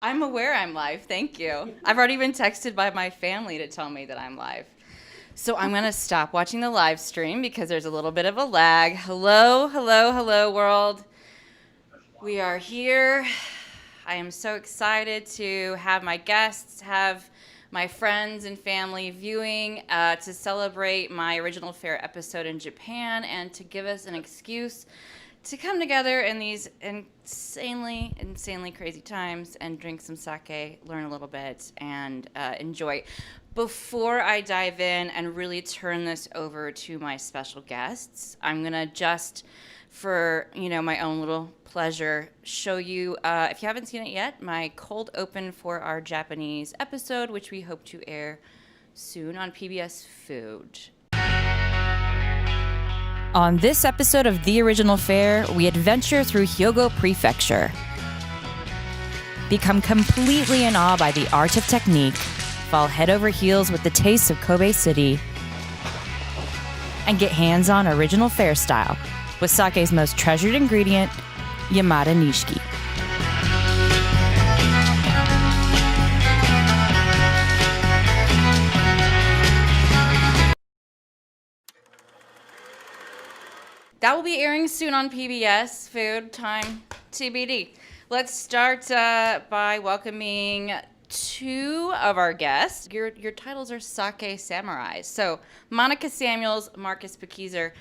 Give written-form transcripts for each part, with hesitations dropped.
I'm aware I'm live. Thank you. I've already been texted by my family to tell me that I'm live. So I'm going to stop watching the live stream because there's a little bit of a lag. Hello, hello, hello, world. We are here. I am so excited to have my guests, have my friends and family viewing to celebrate my original fair episode in Japan and to give us an excuse to come together in these insanely crazy times and drink some sake, learn a little bit, and enjoy. Before I dive in and really turn this over to my special guests, I'm gonna just, for my own little pleasure, show you, if you haven't seen it yet, my cold open for our Japanese episode, which we hope to air soon on PBS Food. On this episode of The Original Fare, we adventure through Hyogo Prefecture. Become completely in awe by the art of technique, fall head over heels with the taste of Kobe City, and get hands-on original fare style with sake's most treasured ingredient, Yamada Nishiki. That will be airing soon on PBS Food. Time TBD. Let's start by welcoming two of our guests. Your titles are Sake Samurai. So Monica Samuels, Marcus Pekizer,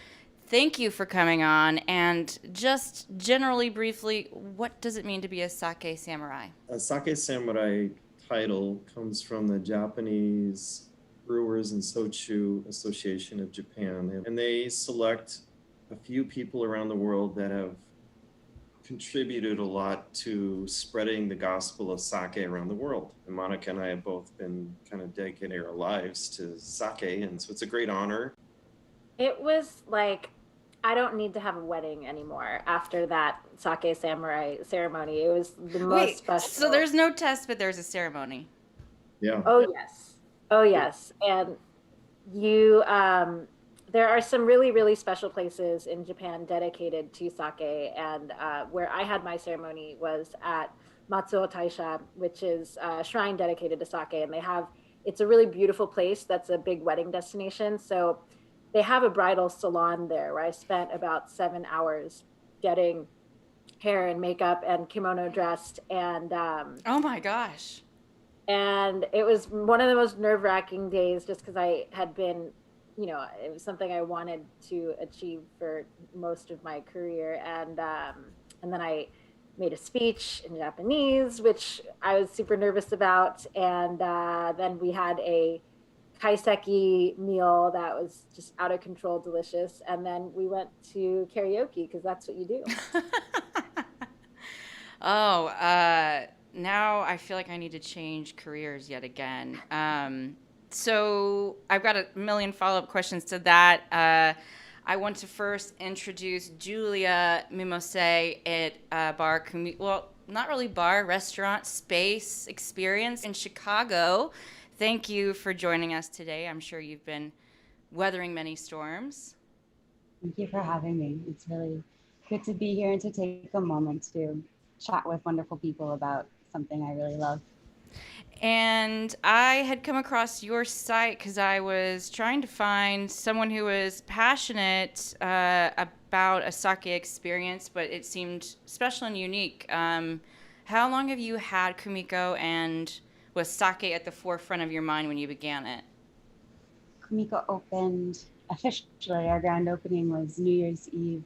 thank you for coming on. And just generally, briefly, what does it mean to be a Sake Samurai? A Sake Samurai title comes from the Japanese Brewers and Sochu Association of Japan, and they select a few people around the world that have contributed a lot to spreading the gospel of sake around the world. And Monica and I have both been kind of dedicating our lives to sake, and so it's a great honor. It was like, I don't need to have a wedding anymore after that sake samurai ceremony. It was the most Wait, special. so there's no test, but there's a ceremony. Yeah. Oh yes. Oh yes. And you there are some really special places in Japan dedicated to sake, and where I had my ceremony was at Matsuo Taisha, which is a shrine dedicated to sake, and it's a really beautiful place that's a big wedding destination. So they have a bridal salon there where I spent about 7 hours getting hair and makeup and kimono dressed, and Oh my gosh. it was one of the most nerve-wracking days just because I had been, it was something I wanted to achieve for most of my career, and then I made a speech in Japanese, which I was super nervous about, and then we had a kaiseki meal that was just out of control delicious, and then we went to karaoke because that's what you do. Oh, now I feel like I need to change careers yet again. So I've got a million follow-up questions to that. I want to first introduce Julia Mimose at Bar, well, not really bar, restaurant, space, experience in Chicago. Thank you for joining us today. I'm sure you've been weathering many storms. Thank you for having me. It's really good to be here and to take a moment to chat with wonderful people about something I really love. And I had come across your site because I was trying to find someone who was passionate about a sake experience, but it seemed special and unique. How long have you had Kumiko, and was sake at the forefront of your mind when you began it? Kumiko opened officially. Our grand opening was New Year's Eve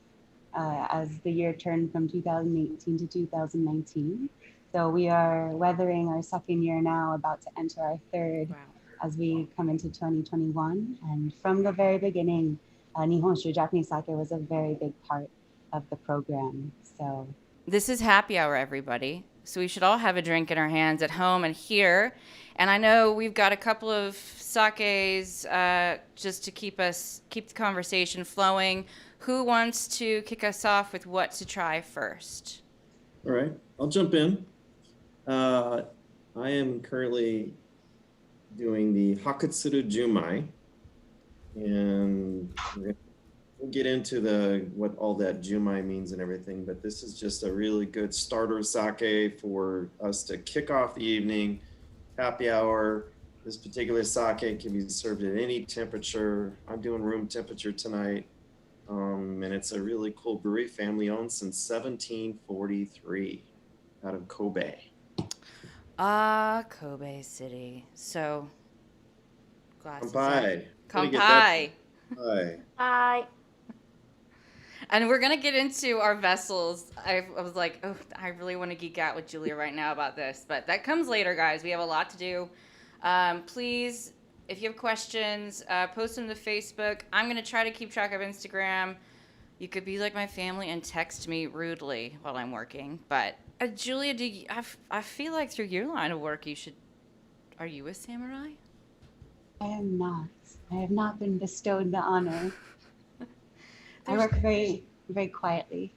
as the year turned from 2018 to 2019. So we are weathering our second year now, about to enter our third. Wow. As we come into 2021. And from the very beginning, Nihonshu, Japanese sake, was a very big part of the program. So this is happy hour, everybody. So we should all have a drink in our hands at home and here. And I know we've got a couple of sakes just to keep the conversation flowing. Who wants to kick us off with what to try first? All right, I'll jump in. I am currently doing the Hakutsuru Jumai, and we're we'll get into what all that Jumai means and everything, but this is just a really good starter sake for us to kick off the evening, happy hour. This particular sake can be served at any temperature. I'm doing room temperature tonight. And it's a really cool brewery, family owned since 1743 out of Kobe. Kobe City. So, glasses. Kampai. Kampai. Hi. Hi. And we're going to get into our vessels. I was like, oh, I really want to geek out with Julia right now about this. But that comes later, guys. We have a lot to do. Please, if you have questions, post them to Facebook. I'm going to try to keep track of Instagram. You could be like my family and text me rudely while I'm working. But, Julia, I feel like through your line of work, are you a samurai? I am not. I have not been bestowed the honor. I work very, very quietly.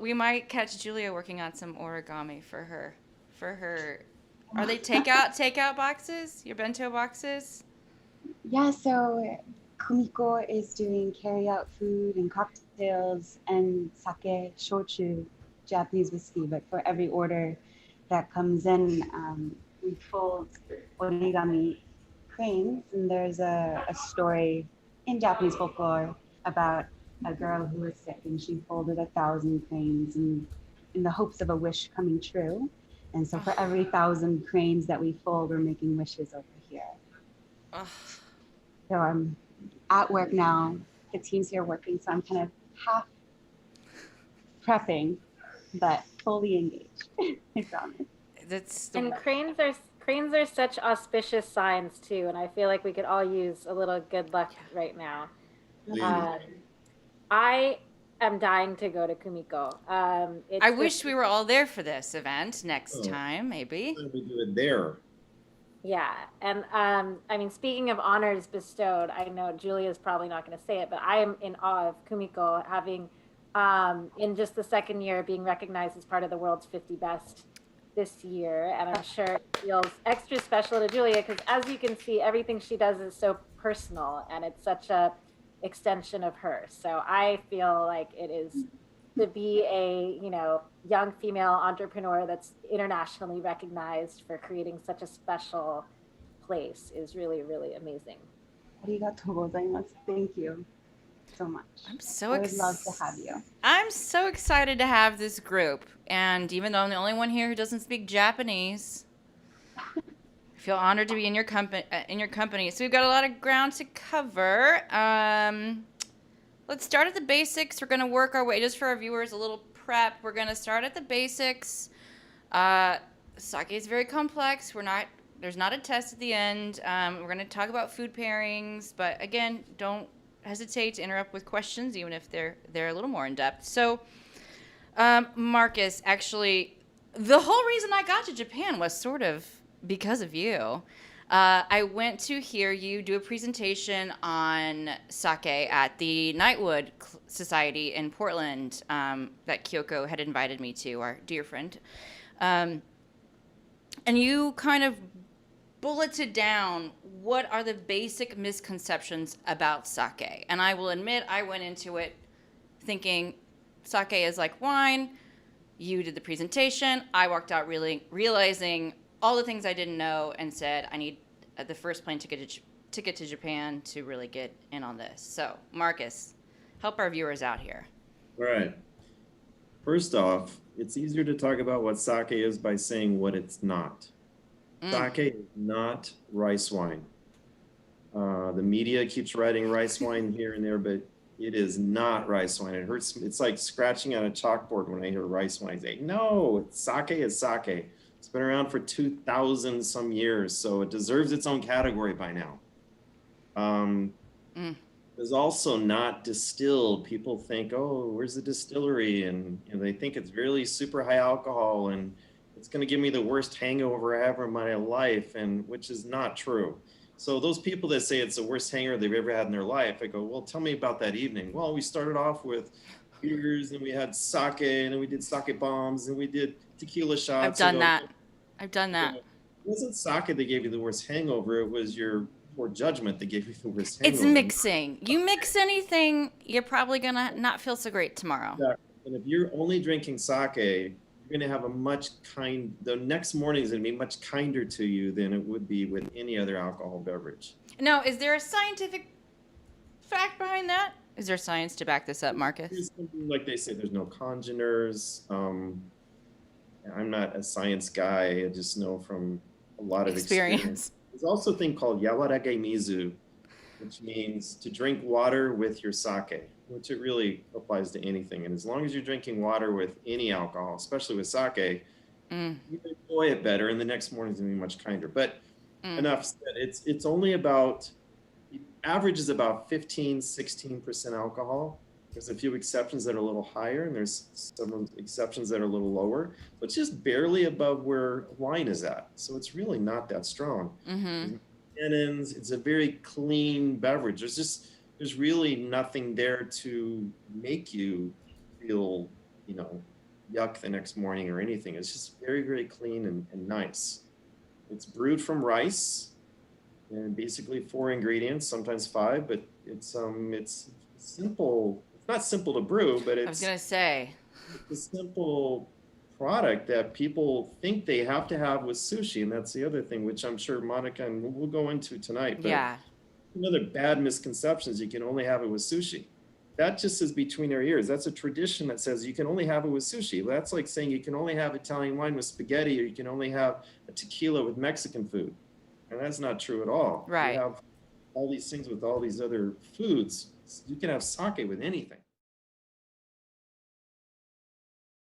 We might catch Julia working on some origami for her. Are they takeout boxes? Your bento boxes? Yeah, so Kumiko is doing carry-out food and cocktails and sake, shochu, Japanese whiskey. But for every order that comes in, we fold origami cranes, and there's a story in Japanese folklore about a girl who was sick, and she folded 1,000 cranes in the hopes of a wish coming true. And so for every 1,000 cranes that we fold, we're making wishes over here. Ugh. So I'm at work now. The team's here working, so I'm kind of half prepping, but fully engaged. I promise. And cranes are such auspicious signs too, and I feel like we could all use a little good luck right now. I am dying to go to Kumiko. I wish we were all there for this event next time, maybe. We do it there. Yeah, and I mean, speaking of honors bestowed, I know Julia's probably not going to say it, but I am in awe of Kumiko having, in just the second year, being recognized as part of the world's 50 best this year, and I'm sure it feels extra special to Julia because, as you can see, everything she does is so personal, and it's such a extension of her. So I feel like it is to be a young female entrepreneur that's internationally recognized for creating such a special place is really, really amazing. Arigatou gozaimasu. Thank you so much. I would love to have you. I'm so excited to have this group. And even though I'm the only one here who doesn't speak Japanese, I feel honored to be in your company. So we've got a lot of ground to cover. Let's start at the basics. We're going to work our way, just for our viewers, a little prep. We're going to start at the basics. Sake is very complex. There's not a test at the end. We're going to talk about food pairings, but again, don't hesitate to interrupt with questions, even if they're a little more in depth. So, Marcus, actually, the whole reason I got to Japan was sort of because of you. I went to hear you do a presentation on sake at the Nightwood Society in Portland that Kyoko had invited me to, our dear friend. And you kind of bulleted down what are the basic misconceptions about sake. And I will admit I went into it thinking sake is like wine. You did the presentation. I walked out really realizing all the things I didn't know and said I need the first plane ticket to Japan to really get in on this. So, Marcus, help our viewers out here. All right. First off, it's easier to talk about what sake is by saying what it's not. Sake is not rice wine. The media keeps writing rice wine here and there, but it is not rice wine. It hurts. It's like scratching on a chalkboard when I hear rice wine. I say, no, sake is sake. It's been around for 2,000 some years, so it deserves its own category by now. It's also not distilled. People think, oh, where's the distillery? And they think it's really super high alcohol and it's going to give me the worst hangover ever in my life, and which is not true. So those people that say it's the worst hangover they've ever had in their life, I go, well, tell me about that evening. Well, we started off with beers, and we had sake, and then we did sake bombs, and we did tequila shots. I've done that. It wasn't sake that gave you the worst hangover. It was your poor judgment that gave me the worst It's hangover. mixing. You mix anything, you're probably gonna not feel so great tomorrow. Yeah. And if you're only drinking sake, you're going to have the next morning is going to be much kinder to you than it would be with any other alcohol beverage. Now, is there a scientific fact behind that? Is there science to back this up, Marcus? There's something like they say, there's no congeners. I'm not a science guy. I just know from a lot of experience. There's also a thing called yawarage mizu, which means to drink water with your sake, which it really applies to anything. And as long as you're drinking water with any alcohol, especially with sake, you enjoy it better, and the next morning's gonna be much kinder. But enough said. It's only about, the average is about 15-16% alcohol. There's a few exceptions that are a little higher, and there's some exceptions that are a little lower, but just barely above where wine is at. So it's really not that strong. It's a very clean beverage. There's really nothing there to make you feel, yuck the next morning or anything. It's just very, very clean and nice. It's brewed from rice and basically 4 ingredients, sometimes 5, but it's simple. It's not simple to brew, but I was gonna say. it's a simple product that people think they have to have with sushi, and that's the other thing, which I'm sure Monica and we'll go into tonight. But Yeah. another bad misconception is you can only have it with sushi. That just is between our ears. That's a tradition that says you can only have it with sushi. That's like saying you can only have Italian wine with spaghetti, or you can only have a tequila with Mexican food. And that's not true at all. Right. You have all these things with all these other foods. You can have sake with anything.